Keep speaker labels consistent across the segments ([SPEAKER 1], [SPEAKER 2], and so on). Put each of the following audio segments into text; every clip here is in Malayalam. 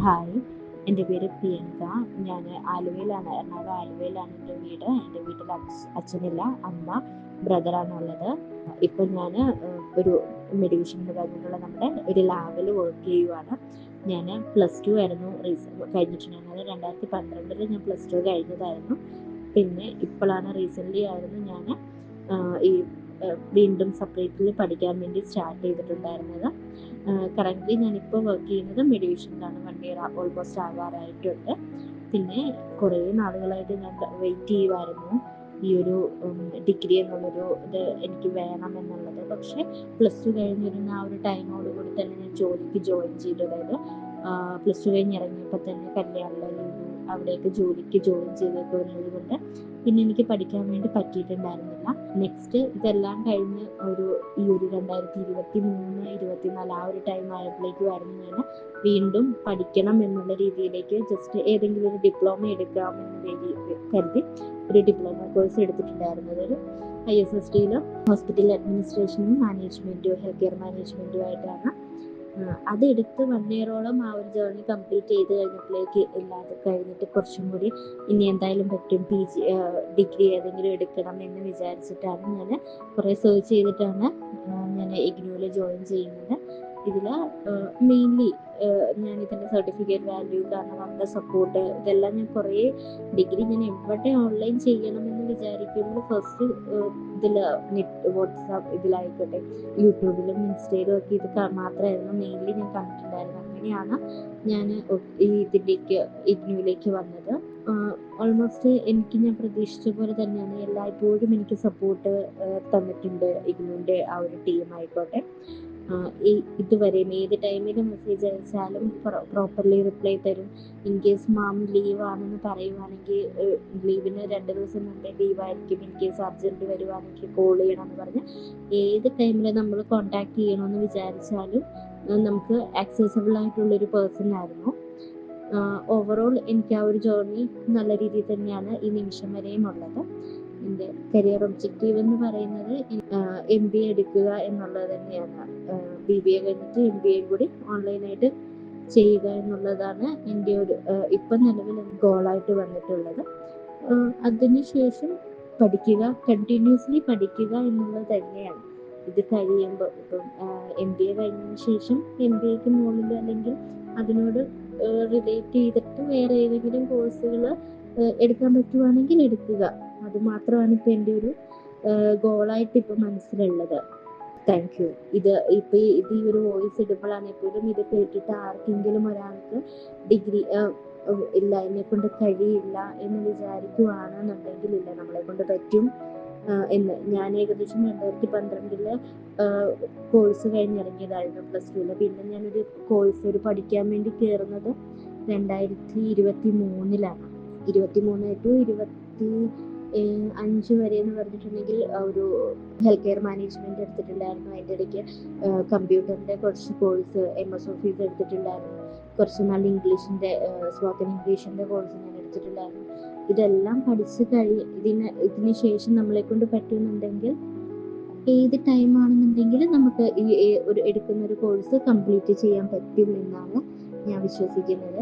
[SPEAKER 1] ഹായ്, എൻ്റെ പേര് പ്രിയങ്ക. ഞാൻ ആലുവയിലാണ്, എറണാകുളം ആലുവയിലാണ് എൻ്റെ വീട്. എൻ്റെ വീട്ടിൽ അച്ഛനില്ല, അമ്മ, ബ്രദറാണുള്ളത്. ഇപ്പം ഞാൻ ഒരു മെഡിവിഷൻ എന്ന് പറഞ്ഞിട്ടുള്ള നമ്മുടെ ഒരു ലാബിൽ വർക്ക് ചെയ്യുവാണ്. ഞാൻ +2 ആയിരുന്നു കഴിഞ്ഞിട്ടുണ്ടായിരുന്നത്. 2012 ഞാൻ +2 കഴിഞ്ഞതായിരുന്നു. പിന്നെ ഇപ്പോഴാണ് റീസെൻ്റ്ലി ആയിരുന്നു ഞാൻ ഈ വീണ്ടും സെപ്പറേറ്റ്ലി പഠിക്കാൻ വേണ്ടി സ്റ്റാർട്ട് ചെയ്തിട്ടുണ്ടായിരുന്നത്. കറൻ്റ്ലി ഞാനിപ്പോൾ വർക്ക് ചെയ്യുന്നത് മെഡിവിഷനിലാണ്. 1 ഇയർ ഓൾമോസ്റ്റ് ആവാറായിട്ടുണ്ട്. പിന്നെ കുറേ നാളുകളായിട്ട് ഞാൻ വെയിറ്റ് ചെയ്യുമായിരുന്നു ഈ ഒരു ഡിഗ്രി എന്നുള്ളൊരു ഇത് എനിക്ക് വേണമെന്നുള്ളത്. പക്ഷേ +2 കഴിഞ്ഞിരുന്ന ആ ഒരു ടൈമോടുകൂടി തന്നെ ഞാൻ ജോലിക്ക് ജോയിൻ ചെയ്തു. അതായത് +2 കഴിഞ്ഞ് ഇറങ്ങിയപ്പോൾ തന്നെ കല്യാണം അവിടേക്ക് ജോലിക്ക് ജോയിൻ ചെയ്തേക്കുന്നത് കൊണ്ട് പിന്നെ എനിക്ക് പഠിക്കാൻ വേണ്ടി പറ്റിയിട്ടുണ്ടായിരുന്നില്ല. നെക്സ്റ്റ് ഇതെല്ലാം കഴിഞ്ഞ് ഈ ഒരു 2023, 24 ആ ഒരു ടൈം ആയപ്പോഴേക്കുമായിരുന്നു ഞാൻ വീണ്ടും പഠിക്കണം എന്നുള്ള രീതിയിലേക്ക് ജസ്റ്റ് ഏതെങ്കിലും ഒരു ഡിപ്ലോമ എടുക്കാമെന്ന് കരുതി ഒരു ഡിപ്ലോമ കോഴ്സ് എടുത്തിട്ടുണ്ടായിരുന്നത്. ഒരു ISSD ഹോസ്പിറ്റൽ അഡ്മിനിസ്ട്രേഷനും മാനേജ്മെൻറ്റും ഹെൽത്ത് കെയർ മാനേജ്മെൻറ്റുമായിട്ടാണ്. അതെടുത്ത് 1 ഇയറോളം ആ ഒരു ജേർണി കംപ്ലീറ്റ് ചെയ്ത് കഴിഞ്ഞപ്പോഴേക്ക് ഇല്ലാതെ കഴിഞ്ഞിട്ട് കുറച്ചും കൂടി ഇനി എന്തായാലും പറ്റും ഡിഗ്രി ഏതെങ്കിലും എടുക്കണം എന്ന് വിചാരിച്ചിട്ടാണ് ഞാൻ കുറേ സെർച്ച് ചെയ്തിട്ടാണ് ഞാൻ ഇഗ്നോയിൽ ജോയിൻ ചെയ്യുന്നത്. ഇതിൽ മെയിൻലി ഞാനിതിൻ്റെ സർട്ടിഫിക്കറ്റ് വാല്യൂ, കാരണം അവരുടെ സപ്പോർട്ട്, ഇതെല്ലാം ഞാൻ കുറേ ഡിഗ്രി ഞാൻ എവിടെ ഓൺലൈൻ ചെയ്യണമെന്ന് വിചാരിക്കുമ്പോൾ ഫസ്റ്റ് ഇതിൽ വാട്സാപ്പ് ഇതിലായിക്കോട്ടെ, യൂട്യൂബിലും ഇൻസ്റ്റയിലും ഒക്കെ ഇത് മാത്രമായിരുന്നു മെയിൻലി ഞാൻ കണ്ടിട്ടുണ്ടായിരുന്നത്. അങ്ങനെയാണ് ഞാൻ ഇഗ്നോയിലേക്ക് വന്നത്. ഓൾമോസ്റ്റ് ഞാൻ പ്രതീക്ഷിച്ച പോലെ തന്നെയാണ് എല്ലായ്പ്പോഴും എനിക്ക് സപ്പോർട്ട് തന്നിട്ടുണ്ട് ഇഗ്നോൻ്റെ ആ ഒരു ടീം ആയിക്കോട്ടെ. ഇതുവരെയും ഏത് ടൈമിലും മെസ്സേജ് അയച്ചാലും പ്രോപ്പർലി റിപ്ലൈ തരും. ഇൻ കേസ് മാം ലീവാണെന്ന് പറയുവാണെങ്കിൽ ലീവിന് 2 ദിവസം മുമ്പേ ലീവായിരിക്കും. ഇൻ കേസ് അർജൻറ്റ് വരുവാണെങ്കിൽ കോൾ ചെയ്യണമെന്ന് പറഞ്ഞ് ഏത് ടൈമിൽ നമ്മൾ കോൺടാക്ട് ചെയ്യണമെന്ന് വിചാരിച്ചാലും നമുക്ക് ആക്സസിബിൾ ആയിട്ടുള്ളൊരു പേഴ്സൺ ആയിരുന്നു. ഓവറോൾ എനിക്ക് ആ ഒരു ജേർണി നല്ല രീതിയിൽ തന്നെയാണ് ഈ നിമിഷം വരെയും ഉള്ളത്. എൻ്റെ കരിയർ ഒബ്ജക്റ്റീവ് എന്ന് പറയുന്നത് MBA എടുക്കുക എന്നുള്ളത് തന്നെയാണ്. BBA കഴിഞ്ഞിട്ട് MBA കൂടി ഓൺലൈനായിട്ട് ചെയ്യുക എന്നുള്ളതാണ് എൻ്റെ ഒരു ഇപ്പം നിലവിൽ ഗോളായിട്ട് വന്നിട്ടുള്ളത്. അതിനുശേഷം കണ്ടിന്യൂസ്ലി പഠിക്കുക എന്നുള്ളത് തന്നെയാണ്. ഇത് കഴിയുമ്പോൾ ഇപ്പം MBA കഴിഞ്ഞതിന് ശേഷം MBAക്ക് മുകളിൽ അല്ലെങ്കിൽ അതിനോട് റിലേറ്റ് ചെയ്തിട്ട് വേറെ ഏതെങ്കിലും കോഴ്സുകൾ എടുക്കാൻ പറ്റുവാണെങ്കിൽ എടുക്കുക. അത് മാത്രമാണ് ഇപ്പം എൻ്റെ ഒരു ഗോളായിട്ട് ഇപ്പം മനസ്സിലുള്ളത്. Thank you. ഇത് ഈ ഒരു വോയിസ് ഇടുമ്പോഴാണ് എപ്പോഴും ഇത് കേട്ടിട്ട് ആർക്കെങ്കിലും ഒരാൾക്ക് ഡിഗ്രി ഇല്ല, എന്നെക്കൊണ്ട് കഴിയില്ല എന്ന് വിചാരിക്കുവാണെന്നുണ്ടെങ്കിൽ ഇല്ല, നമ്മളെ കൊണ്ട് പറ്റും എന്ന്. ഞാൻ ഏകദേശം 2012 കോഴ്സ് കഴിഞ്ഞിറങ്ങിയതായിരുന്നു +2. പിന്നെ ഞാനൊരു കോഴ്സ് പഠിക്കാൻ വേണ്ടി കയറുന്നത് 2023 23 to 25 വരെ എന്ന് പറഞ്ഞിട്ടുണ്ടെങ്കിൽ ഒരു ഹെൽത്ത് കെയർ മാനേജ്മെൻറ്റ് എടുത്തിട്ടുണ്ടായിരുന്നു. അതിൻ്റെ ഇടയ്ക്ക് കമ്പ്യൂട്ടറിൻ്റെ കുറച്ച് കോഴ്സ് MS ഓഫീസ് എടുത്തിട്ടുണ്ടായിരുന്നു. കുറച്ച് നല്ല സ്പോക്കൺ ഇംഗ്ലീഷിൻ്റെ കോഴ്സ് ഞാൻ എടുത്തിട്ടുണ്ടായിരുന്നു. ഇതെല്ലാം പഠിച്ച് ഇതിന് ശേഷം നമ്മളെ കൊണ്ട് പറ്റുന്നുണ്ടെങ്കിൽ ഏത് ടൈമാണെന്നുണ്ടെങ്കിൽ നമുക്ക് എടുക്കുന്ന ഒരു കോഴ്സ് കംപ്ലീറ്റ് ചെയ്യാൻ പറ്റും എന്നാണ് ഞാൻ വിശ്വസിക്കുന്നത്.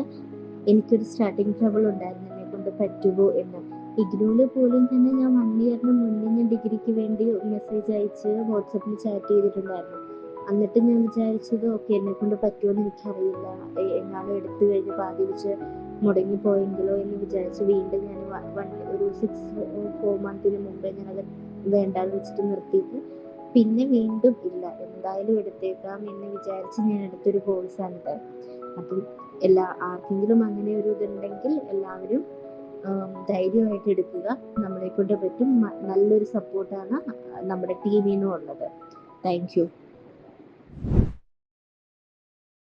[SPEAKER 1] എനിക്കൊരു സ്റ്റാർട്ടിങ് ട്രബിൾ ഉണ്ടായിരുന്നു, എന്നെ കൊണ്ട് പറ്റുമോ എന്ന്. ഇഗ്നോയിൽ പോലും തന്നെ ഞാൻ 1 ഇയറിന് മുന്നേ ഞാൻ ഡിഗ്രിക്ക് വേണ്ടി മെസ്സേജ് അയച്ച് വാട്സപ്പിൽ ചാറ്റ് ചെയ്തിട്ടുണ്ടായിരുന്നു. എന്നിട്ട് ഞാൻ വിചാരിച്ചത് ഓക്കെ, എന്നെ കൊണ്ട് പറ്റുമോയെന്ന് എനിക്കറിയില്ല, എങ്ങാനും എടുത്തു കഴിഞ്ഞ് പാതി വെച്ച് മുടങ്ങിപ്പോയെങ്കിലോ എന്ന് വിചാരിച്ച് വീണ്ടും ഞാൻ ഒരു 4 മന്തിന് മുമ്പേ ഞാനത് വേണ്ടാന്ന് വെച്ചിട്ട് നിർത്തിയിട്ട് പിന്നെ വീണ്ടും ഇല്ല, എന്തായാലും എടുത്തേക്കാം എന്ന് വിചാരിച്ച് ഞാൻ എടുത്തൊരു കോഴ്സാണിത്. അപ്പം ആർക്കെങ്കിലും അങ്ങനെ ഒരു ഇതുണ്ടെങ്കിൽ എല്ലാവരും ധൈര്യമായിട്ട് എടുക്കുക. നമ്മളെ കൊണ്ട് പറ്റും. നല്ലൊരു സപ്പോർട്ടാണ് നമ്മുടെ ടീമിനും ഉള്ളത്. Thank you.